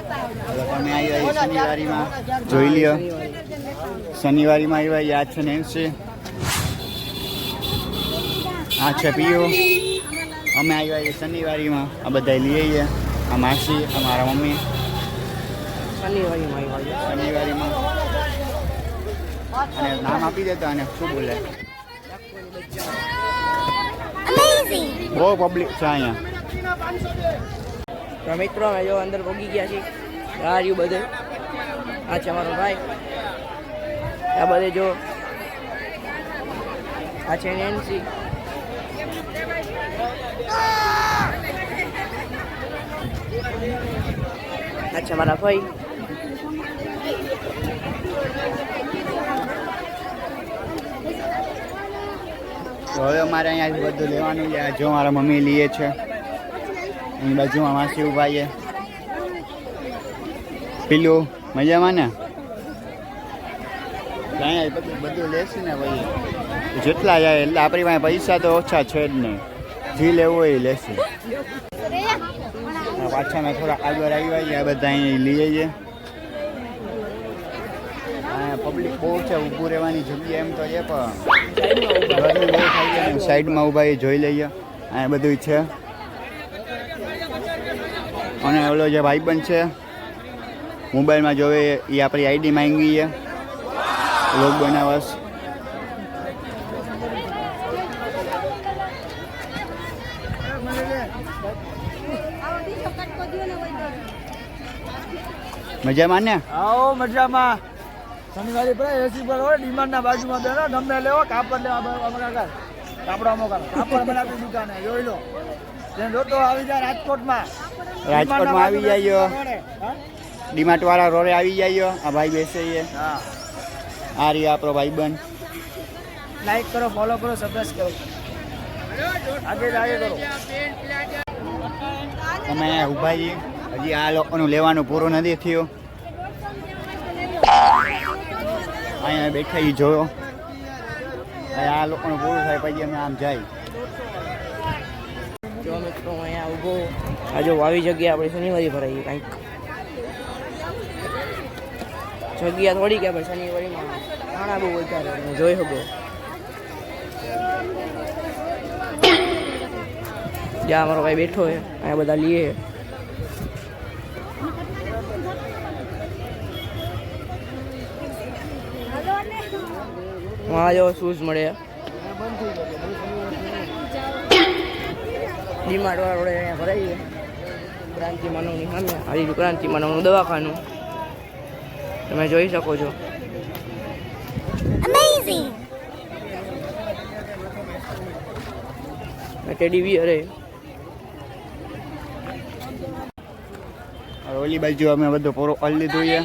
તમે આવ્યા શનિવારીમાં જોઈ લ્યો. શનિવારીમાં આવ્યા યાદ છે નેન્સી. આ છે પીઓ. અમે આવ્યા શનિવારીમાં. આ બધા લઈ આવીએ. આ માસી, અમારા મમ્મી શનિવારીમાં. અને નામ આપી દેતા અને શું બોલે. બહુ પબ્લિક છે અહીંયા. તો મિત્રો અમે જો અંદર પહોંચી ગયા છીએ. આ રહ્યું બધે. આ છે અમારો ભાઈ. આ બધે જો આ છે નેન્સી. આ છે મારા ભાઈ. તો હવે અમારે અહીંયાથી બધું લેવાનું છે. જો મારા મમ્મી લઈએ છે. એની બાજુમાં માસી ઉભા છે. પેલું મજામાં ને અહીંયા બધું લેશે ને ભાઈ. જેટલા જાય એટલે આપણી પાસે પૈસા તો ઓછા છે જ નહીં. જે લેવું હોય એ લેશે. પાછા મેં થોડા આગળ આવ્યા છે. આ બધા અહીં લઈએ છીએ. પબ્લિક બહુ છે. ઊભું રહેવાની જગ્યા એમ તો છે પણ ગરમી બહુ થાય છે. સાઈડમાં ઊભા એ જોઈ લઈએ. અહીંયા બધું છે. અને ઓલો જે ભાઈબંધ છે મોબાઈલમાં જોવે એ આપણી આઈડી માંગી છે. લોગ બનાવસ. મજામાં ને? આવો મજામાં. શનિવારે પર એસી પર હોય ડિમાન્ડ ના બાજુમાં બેનો ગમે લેવો કાપડ લેવા કાપડ અમોકાર કાપડ બનાવી દુકાને જોઈ લો. જેમ જોતો આવી જાય રાજકોટમાં આવી જાય. ડીમાર્ટ વાળા રોડે આવી જાય. આ ભાઈ બેસે છે. હા આ રહ્યા આપણો ભાઈબંધ. લાઈક કરો, ફોલો કરો, સબસ્ક્રાઇબ કરો. આગળ કરો. તમે ઊભા છીએ. હજી આ લોકોનું લેવાનું પૂરું નથી થયું. અહીંયા બેઠા એ જોયો. આ લોકોનું પૂરું થાય પછી અમે આમ જાય. જો મિત્રો અહીંયા ઊભો. આ જો આવી જગ્યા આપણે શનિવારી ભરાઈએ કંઈક જગ્યા થોડી કે ભાઈ શનિવારીમાં ઘણા બહુ વધારે જોઈ શકો. જ્યાં અમારો ભાઈ બેઠો છે અહીંયા બધા લઈએ. હા જો શૂઝ મળે. ડીમાર્ટ વાળા રોડે અહીંયા ભરાઈએ. ક્રાંતિ માનવની સામે આ ક્રાંતિ માનવનું દવાખાનું તમે જોઈ શકો છો. ટેડી બિયર ઓલી બાજુ અમે બધું પૂરું કરી લીધું છે.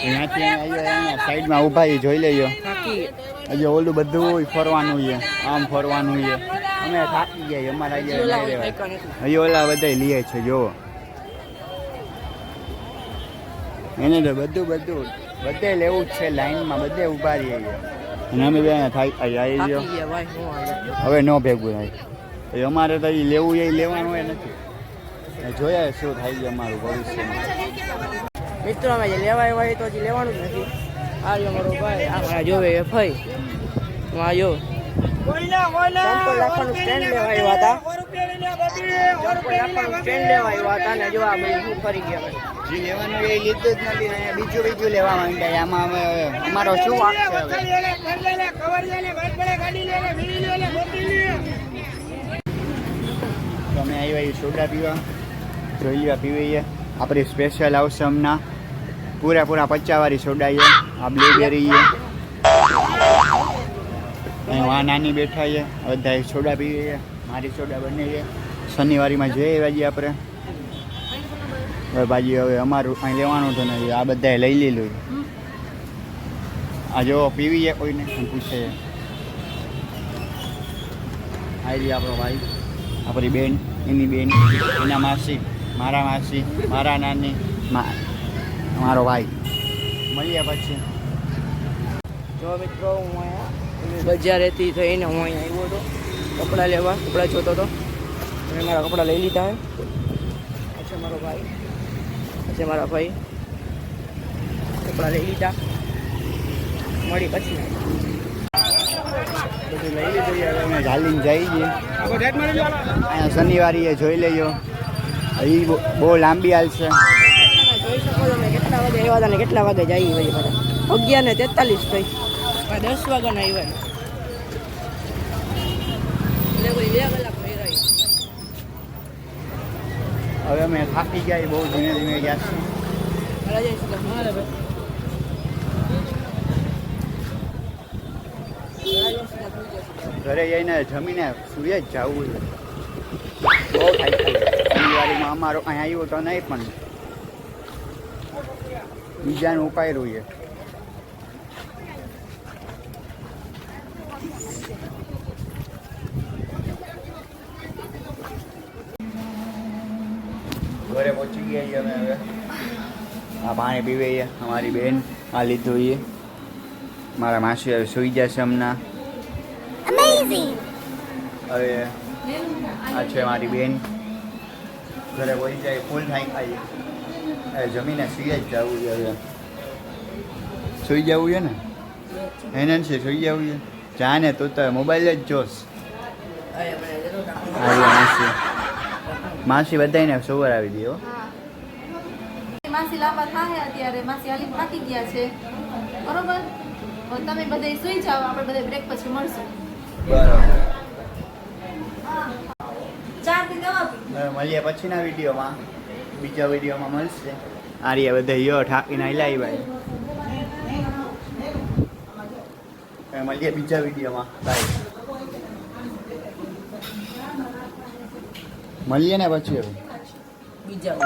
અહીંયાથી અહીંયા સાઈડમાં ઊભા છે જોઈ લેજો. હજી ઓલું બધું ફરવાનું છે. આમ ફરવાનું છે. અમે થાકી ગયા અમારા હજી ઓલા બધા લઈએ છે. જોવો એને તો બધું બધે લેવું જ છે. લાઈનમાં બધે ઊભા રહીએ અને અમે બે આવી ગયો. હવે ન ભેગું થાય. અમારે તો એ લેવું એ લેવાનું એ નથી. જોયા શું થાય છે અમારું ભવિષ્યમાં. મિત્રો અમે જે લેવા આવ્યા તો હજી લેવાનું જ નથી. આ જો મારો ભાઈ આ જોવે એ ભાઈ આ જો સ્ટેન્ડ લેવા આવ્યા હતા. સ્ટેન્ડ લેવા આવ્યા હતા ને જો આ બધું ફરી ગયા. જે લેવાનું એ લીધું જ નથી. બીજું લેવા માંડ્યા. આમાં અમે અમારો શું વાંક છે? અમે આવ્યા સોડા પીવા. જોઈ લેવા પીવીએ. આપણી સ્પેશિયલ આવશે હમણાં પૂરા 50 વાળી સોડા છે. આ બ્લુબેરી છે. આ નાની બેઠા છે. બધા સોડા પીવીએ. મારી સોડા બને છે. શનિવારીમાં જઈ આવ્યા છીએ આપણે. હવે બાજી હવે અમારું અહીં લેવાનું તો નથી. આ બધાએ લઈ લીધું. આ જો પીવીએ કોઈને પૂછે. આવી આપણો ભાઈ, આપણી બેન, એની બેન, એના માસી, મારા માસી, મારા નાની, મારો ભાઈ. મળીએ પછી. જો મિત્રો હું અહીંયા બજારેથી થઈને હું અહીંયા આવ્યો હતો કપડાં લેવા. કપડાં જોતો હતો. મેં મારા કપડાં લઈ લીધા છે. અચ્છા મારો ભાઈ છે મારા ભાઈ કપડા લઈ લીધા મળી પછી બધું લઈ લીધું છે. હવે અમે ચાલીને જઈ છીએ અહીંયા શનિવારીએ જોઈ લેજો. એ બહુ લાંબી હાલશે. જોઈ શકો તમે કેટલા વાગે આવ્યા હતા ને કેટલા વાગે જઈએ ભાઈ બધા 11:43 ભાઈ 10 વાગ્યાના આવ્યા એટલે કોઈ 2 કલાક થઈ રહી. હવે અમે થાકી ગયા બહુ ધીમે ધીમે ગયા છીએ. ઘરે જઈશું તો મારે ભાઈ ઘરે જઈને જમીને સુઈ જ જવું છે. બહુ થાય શનિવારીમાં અમારો અહીં આવ્યો તો નહીં પણ બીજાનું ઉપાયરું છે. ઘરે પહોંચી ગયા છીએ અમે હવે. આ પાણી પીવે છે અમારી બેન. આ લીધું છે. મારા માસી હવે સૂઈ જશે હમણાં. હવે આ છે મારી બેન. ઘરે પહોંચી જાય ફૂલ થાય ખાઈ. હવે જમીને સુઈ જ જવું છે. હવે સુઈ જવું છે ને એને છે સુઈ જવું છે. જા ને તું તો મોબાઈલ જ જોશ. આવી માસી માસી બધાને સવાર આવી દે હો. માસી લાંબા થાય અત્યારે માસી હાલી થાકી ગયા છે બરોબર. હવે તમે બધા સુઈ જાઓ આપણે બધા બ્રેક પછી મળશું. બરાબર. 4 થી દવા પી. હવે મળીએ પછીના વિડીયોમાં. બીજા વિડીયોમાં મળશે. આ રહ્યા બધા યો ઠાકીને હલાવી ભાઈ. હવે મળીએ બીજા વિડીયોમાં. બાય. મળીએ ને પછી હવે બીજા